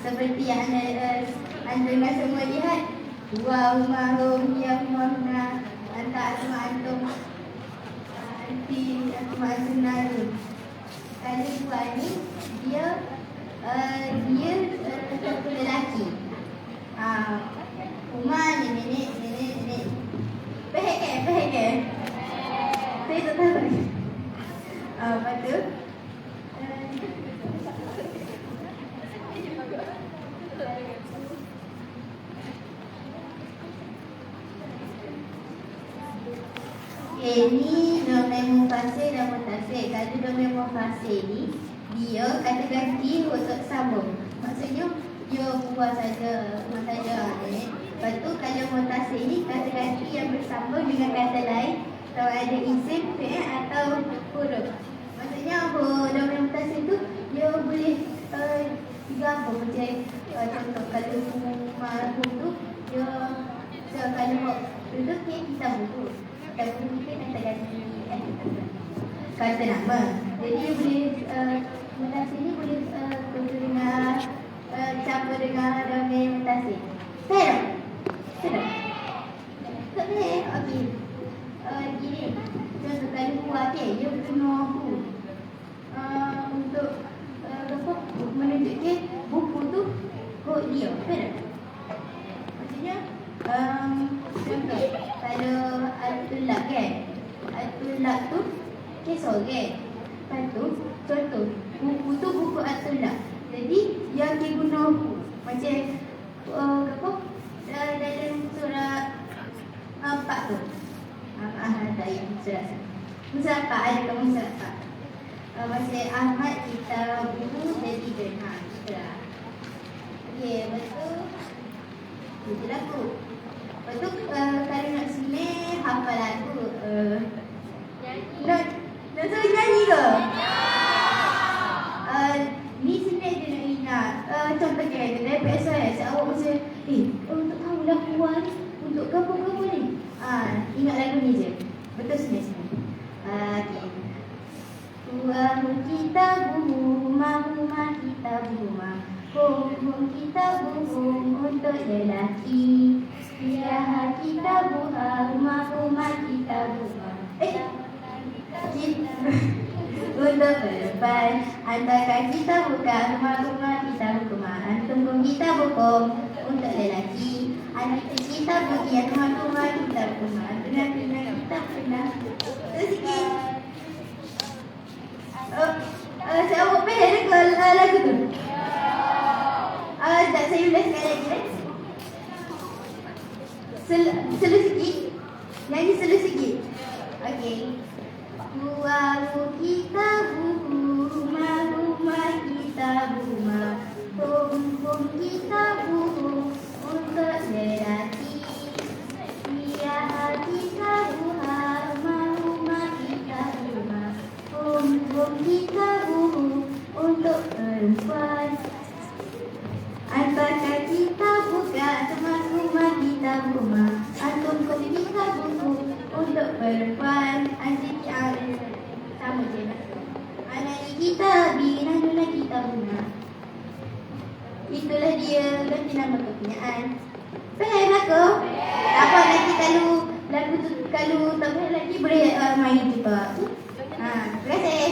seperti yang anda dengan semua lihat. Wahumahum yahumahuna anta asma antum anti asma antum. Kali dua ni dia satu lelaki. Umar ni nenek. Faham ke? Saya tak tahu. Lepas tu ni domain mufasir dan mutasir. Kalau domain mufasir ni dia kata ganti untuk sambung. Maksudnya dia buat saja Lepas tu kalau mutasir ni kata ganti yang bersambung dengan kata lain, kalau ada isim, fi'il atau huruf. Maksudnya domain mutasir tu dia boleh digabung macam contoh kalau marhum tu dia kalau itu kita buku. Dan mungkin akan ganti kata nama. Jadi dia boleh mutasir ni boleh dengan campur dengan domain mutasir. Faham? Tak boleh? Okey. Gini. Contoh kalau buat dia guna hu. Untuk menunjukkan buku tu huk dia. Faham? Maksudnya contoh kalau al-tulak kan, al-tulak tu kisah kan. Lepas tu contoh buku tu buku al-tulak. Jadi yang diguna buku macam dalam surah 4 tu. Ada yang surah 4 ada kamu surah 4. Macam Ahmad kita buku jadi dengar. Itulah. Okey, betul. Itu lagu. Lepas tu kalau nak semai hafal lagu nak suruh nyanyi ke? Ni senang je nak ingat. Contohnya dalam PSS awak macam untuk tahu lagu ni untuk kamu ni. Ingat lagu ni je. Betul senang. Okay. Tuahu kitabuhu mahuma kitabuhuma. Hum kitabuhum untuk lelaki. Ya kitabuha mahuma kitabuha. Untuk perempuan. Antara kita bukan mahuma kitabuhuma. Antum kitabuhum untuk lelaki. Anak kita bukan mahuma kitabuhuma. Dengan kita pernah sikit. Saya awak faham ke lagu tu? Tak, saya ulas sekali lagi. Slow sikit. Nyanyi slow sikit. Okey. Tuahu kitabuhu mahuma kitabuhuma. Hum kitabuhu untuk lelaki. Ya kitabuha mahuma kitabuhuma. Hum kitabuhu untuk perempuan. Antara kita buka mahuma kitabuhuma. Antum kita buku untuk perempuan. Antum sama je lah. Anak kita binanuna kitabuna. Itulah dia ganti nama kepunyaan. Faham aku? Apa nanti kalau lagu tu kalau tak faham lagi boleh main juga. Terima kasih.